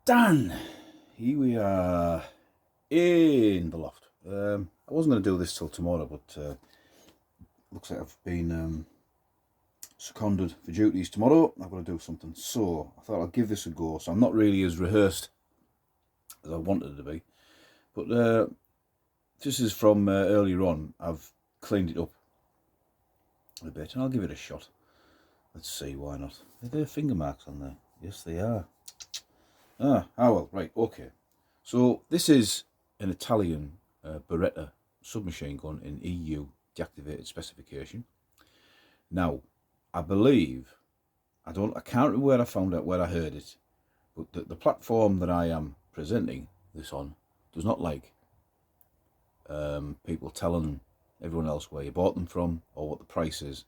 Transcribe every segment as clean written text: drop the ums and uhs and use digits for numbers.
Dan, here we are in the loft. I wasn't going to do this till tomorrow, but looks like I've been seconded for duties tomorrow. I've got to do something, so I thought I'd give this a go. So I'm not really as rehearsed as I wanted to be, but this is from earlier on. I've cleaned it up a bit, and I'll give it a shot. Let's see, why not? Are there finger marks on there? Yes, they are. Well, right, okay. So this is an Italian Beretta submachine gun in EU deactivated specification. Now, I believe, I can't remember where I found out, where I heard it, but the platform that I am presenting this on does not like people telling everyone else where you bought them from or what the price is.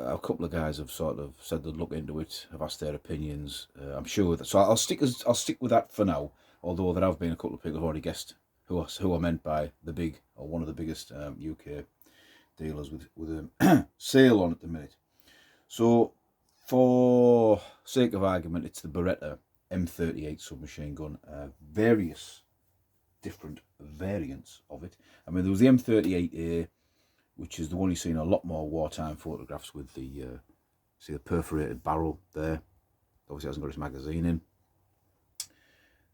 A couple of guys have sort of said they'd look into it, have asked their opinions. I'm sure that, so I'll stick with that for now. Although there have been a couple of people who've already guessed who are meant by the big, or one of the biggest UK dealers with a sale on at the minute. So, for sake of argument, it's the Beretta M38 submachine gun. Various different variants of it. I mean, there was the M38A, which is the one you see in a lot more wartime photographs with the, see the perforated barrel there. Obviously hasn't got its magazine in.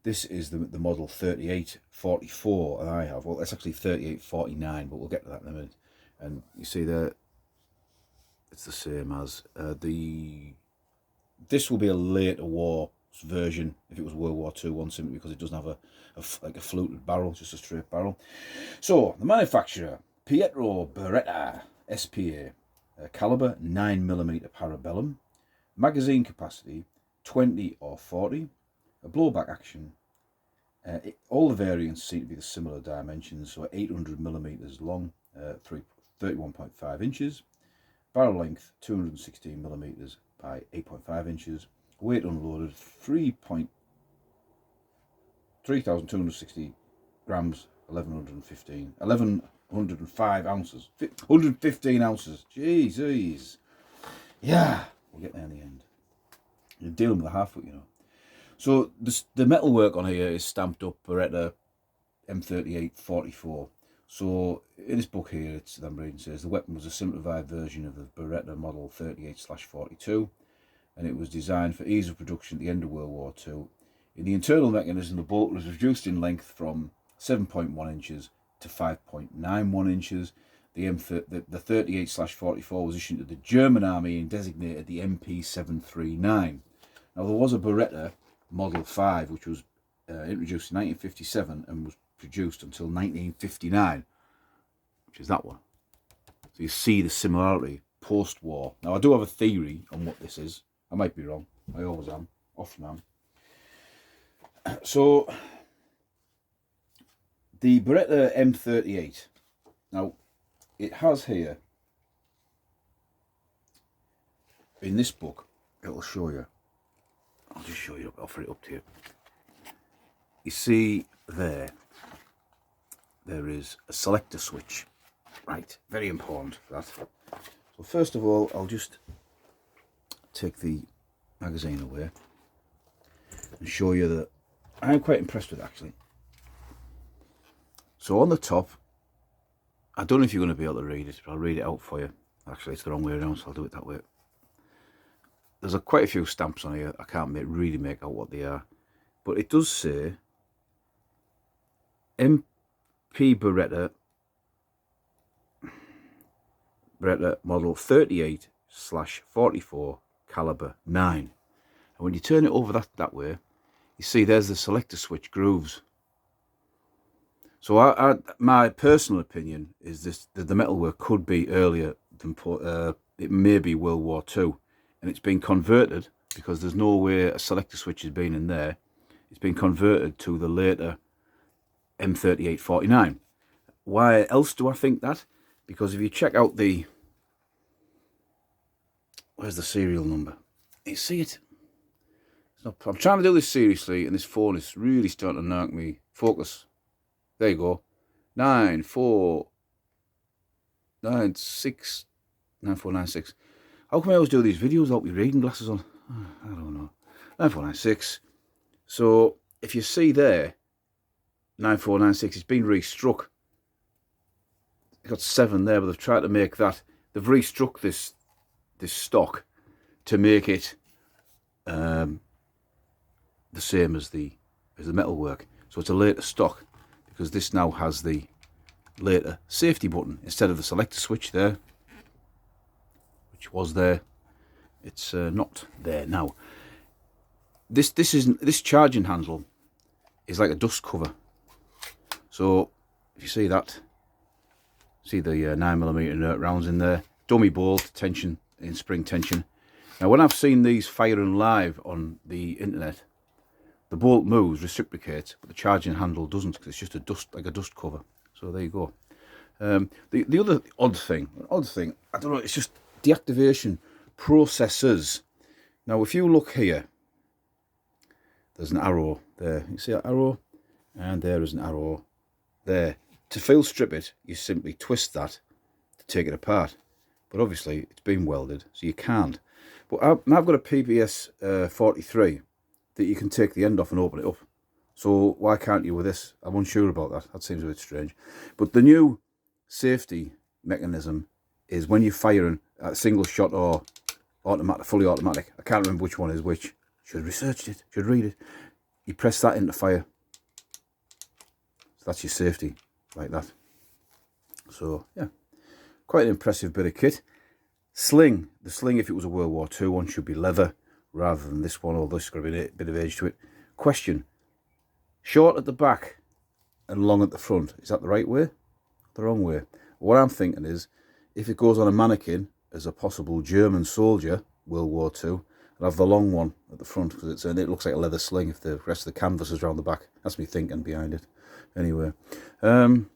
This is the model 3844 that I have. Well, it's actually 3849, but we'll get to that in a minute. And you see there, it's the same as this will be a later war version if it was World War II one, simply because it doesn't have like a fluted barrel, just a straight barrel. So the manufacturer, Pietro Beretta SPA, caliber 9mm parabellum, magazine capacity 20 or 40, a blowback action. All the variants seem to be the similar dimensions, so 800mm long, 31.5 inches, barrel length 216mm by 8.5 inches, weight unloaded 3,260 grams, 1,105 ounces, 115 ounces. Jeez. Yeah, we'll get there in the end. You're dealing with a half foot, you know. So the metalwork on here is stamped up Beretta M38 44. So in this book here, it's I'm reading, says the weapon was a simplified version of the Beretta model 38/42, and it was designed for ease of production at the end of World War II. In the internal mechanism, the bolt was reduced in length from 7.1 inches to 5.91 inches. The 38/44 was issued to the German army and designated the MP739. Now, there was a Beretta Model 5, which was introduced in 1957 and was produced until 1959, which is that one. So you see the similarity post-war. Now, I do have a theory on what this is. I might be wrong. I always am. Often am. So, the Beretta M38. Now, it has here, in this book, it'll show you. I'll just show you, offer it up to you. You see there is a selector switch. Right, very important for that. So first of all, I'll just take the magazine away and show you that I'm quite impressed with it, actually. So on the top, I don't know if you're going to be able to read it, but I'll read it out for you. Actually, it's the wrong way around, so I'll do it that way. There's quite a few stamps on here. I can't really make out what they are, but it does say MP Beretta model 38/44 caliber 9. And when you turn it over that way, you see there's the selector switch grooves. So my personal opinion is that the metalwork could be earlier than it may be World War II. And it's been converted, because there's no way a selector switch has been in there. It's been converted to the later M3849. Why else do I think that? Because if you check out where's the serial number? You see it? I'm trying to do this seriously, and this phone is really starting to knock me. Focus. There you go. 9496. How come I always do these videos without my reading glasses on? I don't know. 9496. So if you see there, 9496, it's been restruck. It's got 7 there, but they've tried to make that. They've restruck this stock to make it the same as the metalwork. So it's a later stock, because this now has the later safety button instead of the selector switch there, which was there. It's not there now. This charging handle is like a dust cover. So if you see that, see the 9mm inert rounds in there, dummy bolt tension in spring tension. Now when I've seen these firing live on the internet, the bolt moves, reciprocates, but the charging handle doesn't, because it's just a dust cover. So there you go. The other odd thing, I don't know, it's just deactivation processes. Now if you look here, there's an arrow there. You see that arrow? And there is an arrow there. To field strip it, you simply twist that to take it apart. But obviously it's been welded, so you can't. But I've got a PPS 43 that you can take the end off and open it up. So why can't you with this? I'm unsure about that. That seems a bit strange. But the new safety mechanism is when you're firing a single shot or automatic, fully automatic. I can't remember which one is which. Should have researched it. Should read it. You press that into fire. So that's your safety, like that. So yeah, quite an impressive bit of kit. Sling. The sling, if it was a World War II one, should be leather rather than this one, although it's got a bit of age to it. Question: short at the back and long at the front. Is that the right way? The wrong way? What I'm thinking is, if it goes on a mannequin as a possible German soldier, World War II, I'll have the long one at the front, because it looks like a leather sling if the rest of the canvas is around the back. That's me thinking behind it. Anyway, there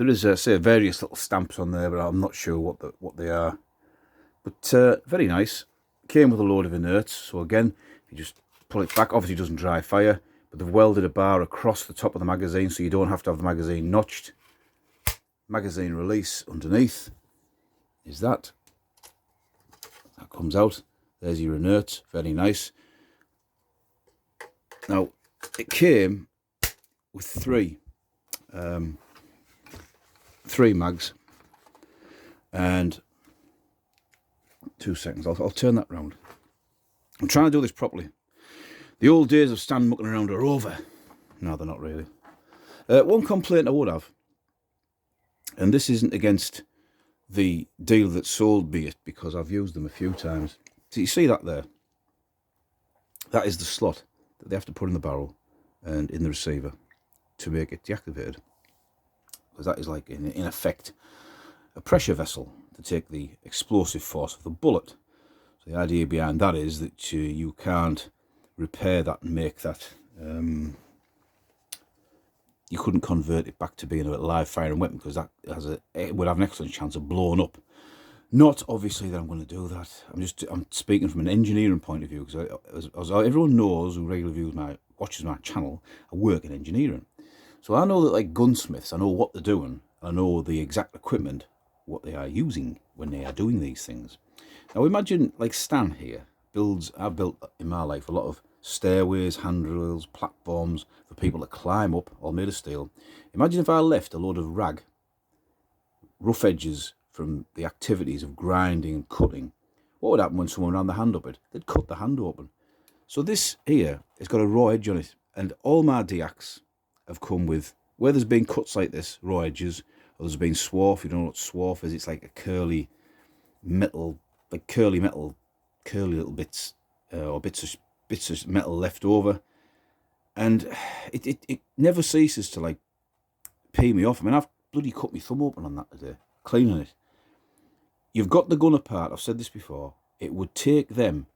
is say various little stamps on there, but I'm not sure what they are. But very nice. Came with a load of inerts. So again, if you just pull it back, obviously it doesn't dry fire, but they've welded a bar across the top of the magazine, so you don't have to have the magazine notched. Magazine release underneath is that. That comes out. There's your inert. Very nice. Now it came with three mags, and 2 seconds, I'll turn that round. I'm trying to do this properly. The old days of stand mucking around are over. No, they're not really. One complaint I would have, and this isn't against the dealer that sold me it, because I've used them a few times. So you see that there? That is the slot that they have to put in the barrel and in the receiver to make it deactivated. Because that is like, in effect, a pressure vessel to take the explosive force of the bullet. So the idea behind that is that you can't repair that and make that. You couldn't convert it back to being a live firing weapon, because that it would have an excellent chance of blowing up. Not obviously that I'm going to do that. I'm speaking from an engineering point of view, because as everyone knows who regularly watches my channel, I work in engineering. So I know that, like gunsmiths, I know what they're doing. I know the exact equipment, what they are using when they are doing these things. Now imagine, like Stan here I've built in my life a lot of stairways, handrails, platforms for people to climb up, all made of steel. Imagine if I left a load of rough edges from the activities of grinding and cutting. What would happen when someone ran the hand up it? They'd cut the hand open. So this here has got a raw edge on it, and all my Deacs have come with, where there's been cuts like this, raw edges, or there's been swarf. You don't know what swarf is? It's like a curly metal, curly little bits, or bits of metal left over, and it never ceases to like pee me off. I mean, I've bloody cut my thumb open on that today, cleaning it. You've got the gun apart. I've said this before. It would take them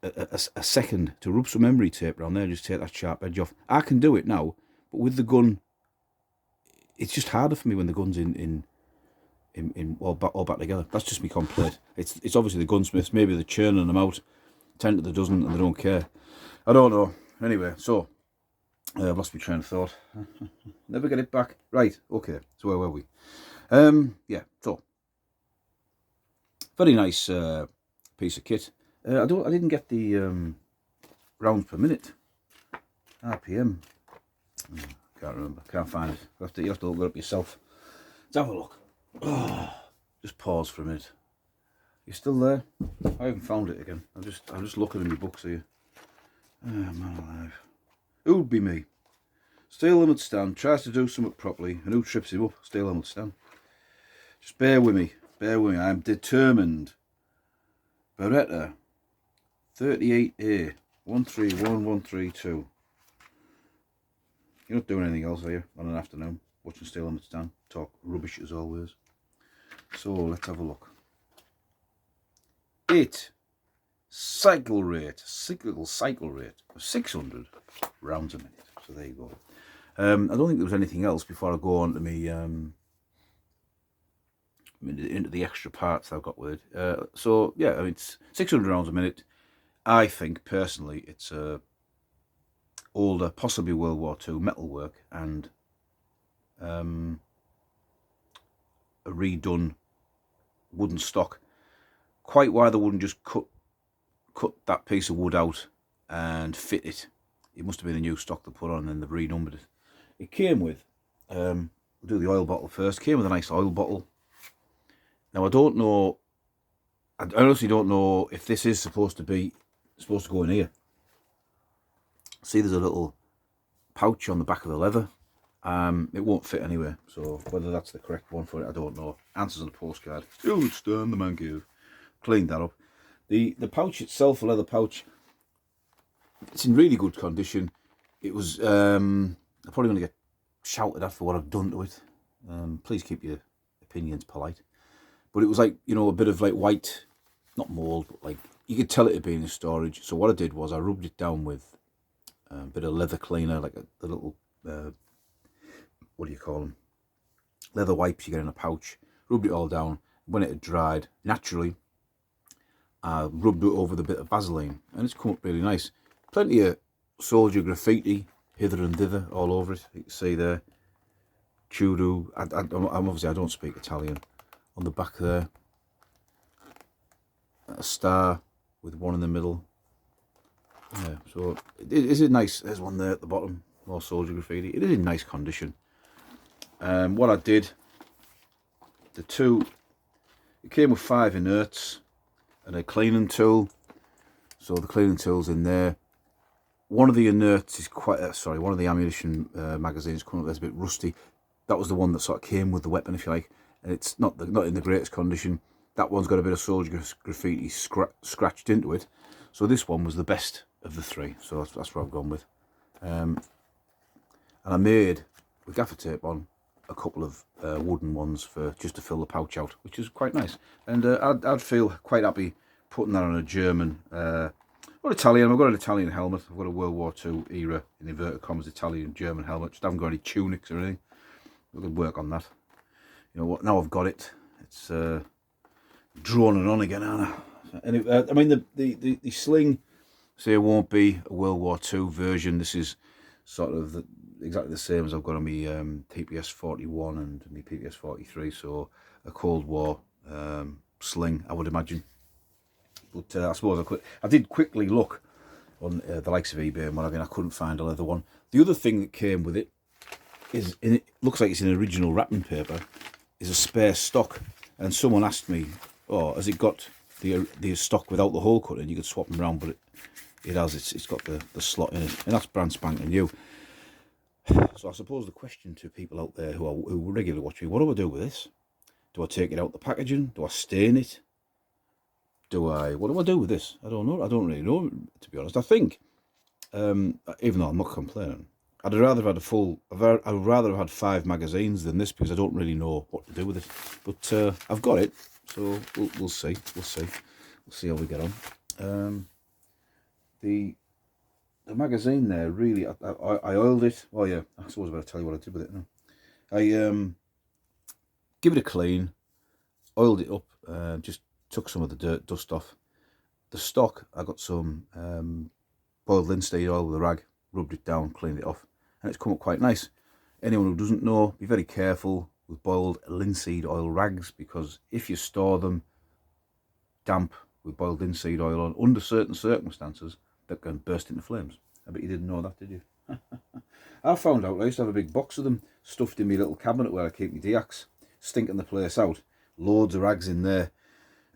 a second to rub some emery tape around there and just take that sharp edge off. I can do it now, but with the gun, it's just harder for me when the gun's in all back together. That's just me complaint. It's obviously the gunsmiths. Maybe they're churning them out 10 to the dozen and they don't care. I don't know. Anyway, so I've lost my train of thought. Never get it back. Right. Okay. So where were we? Yeah. So very nice piece of kit. I didn't get the rounds per minute. RPM. Can't remember. Can't find it. You have to look it up yourself. Let's have a look. Oh, just pause for a minute. You still there? I haven't found it again. I'm just looking in my books here. Oh, man alive. Who'd be me? Steel helmet stand tries to do something properly, and who trips him up? Steel helmet stand. Just bear with me. Bear with me. I'm determined. Beretta 38A 131132. You're not doing anything else, are you? On an afternoon, watching steel helmet stand. Talk rubbish as always. So let's have a look. Cyclical cycle rate of 600 rounds a minute. So there you go. I don't think there was anything else before I go on to me into the extra parts I've got with it. So yeah, I mean, it's 600 rounds a minute. I think personally it's older, possibly World War II metalwork, and a redone wooden stock. Quite why they wouldn't just cut that piece of wood out and fit it. It must have been a new stock they put on and then they've renumbered it. It came with, we'll do the oil bottle first, came with a nice oil bottle. Now I don't know, I honestly don't know if this is supposed to go in here. See, there's a little pouch on the back of the leather. It won't fit anywhere, so whether that's the correct one for it, I don't know. Answers on the postcard. Still stern, the man cave. Cleaned that up. The pouch itself, the leather pouch, it's in really good condition. It was, I'm probably going to get shouted at for what I've done to it. Please keep your opinions polite. But it was like, you know, a bit of like white, not mould, but like, you could tell it had been in storage. So what I did was I rubbed it down with a bit of leather cleaner, like the little, what do you call them? Leather wipes you get in a pouch. Rubbed it all down. When it had dried, naturally, I rubbed it over with a bit of Vaseline, and it's come up really nice. Plenty of soldier graffiti hither and thither all over it. You can see there, Chudu. I'm obviously I don't speak Italian. On the back there, a star with one in the middle. Yeah, so is it nice? There's one there at the bottom, more soldier graffiti. It is in nice condition. What I did, it came with 5 inerts and a cleaning tool. So the cleaning tool's in there. One of the inerts is one of the ammunition magazines coming up there's a bit rusty. That was the one that sort of came with the weapon, if you like, and it's not in the greatest condition. That one's got a bit of soldier graffiti scratched into it. So this one was the best of the 3. So that's what I've gone with. And I made, with gaffer tape on, a couple of wooden ones just to fill the pouch out, which is quite nice. And I'd feel quite happy putting that on a German or Italian. I've got an Italian helmet. I've got a World War II era, in inverted commas, Italian German helmet. Just haven't got any tunics or anything. We could work on that. You know what? Now I've got it. It's droning on again, aren't I? And I mean the sling. Say it won't be a World War II version. This is sort of exactly the same as I've got on my PPS 41 and my PPS 43. So a Cold War sling, I would imagine. But I suppose I did quickly look on the likes of eBay and what I couldn't find a leather one. The other thing that came with it is, looks like it's in original wrapping paper, is a spare stock. And someone asked me, oh, has it got the stock without the hole cut in? You could swap them around, but it has. It's got the slot in it, and that's brand spanking new. So I suppose the question to people out there who regularly watch me, what do I do with this? Do I take it out the packaging? Do I stain it? What do I do with this? I don't know. I don't really know, to be honest. I think, even though I'm not complaining, I'd rather have had 5 magazines than this, because I don't really know what to do with it. But I've got it, so we'll see. We'll see how we get on. The magazine there, really, I oiled it. Oh yeah, I suppose I better tell you what I did with it now. I give it a clean, oiled it up, just took some of the dust off. The stock, I got some boiled linseed oil with a rag, rubbed it down, cleaned it off, and it's come up quite nice. Anyone who doesn't know, be very careful with boiled linseed oil rags, because if you store them damp with boiled linseed oil on, under certain circumstances, that can burst into flames. I bet you didn't know that, did you? I found out I used to have a big box of them stuffed in my little cabinet where I keep my Deacs, stinking the place out. Loads of rags in there.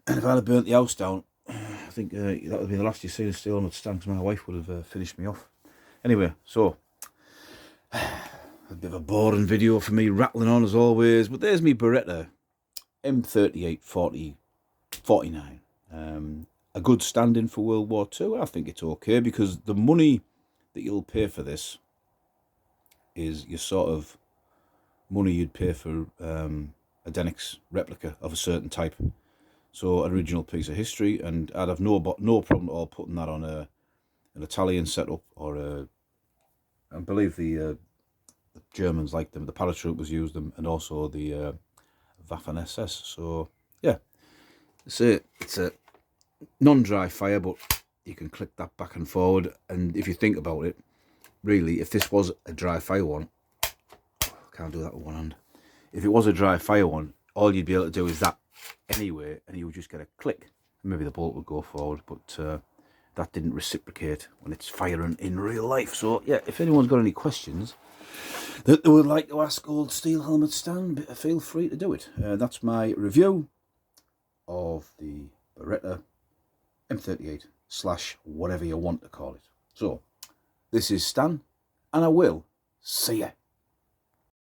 And if I'd have burnt the house down, I think that would be the last you see of Steel Helmet Stan, because my wife would have finished me off. Anyway, so a bit of a boring video for me rattling on as always, but there's me Beretta M38 49. A good stand-in for World War II. I think it's okay, because the money that you'll pay for this is your sort of money you'd pay for a Deac's replica of a certain type. So an original piece of history, and I'd have no problem at all putting that on an Italian setup, or I believe the Germans like them, the paratroopers use them, and also the Waffen SS. So yeah, it's a non-dry fire, but you can click that back and forward. And if you think about it, really, if this was a dry fire one, I can't do that with one hand. If it was a dry fire one, all you'd be able to do is that anyway, and you would just get a click. Maybe the bolt would go forward, but that didn't reciprocate when it's firing in real life. So yeah, if anyone's got any questions that they would like to ask old Steel Helmet Stan, feel free to do it. That's my review of the Beretta M38 / whatever you want to call it. So this is Stan, and I will see ya.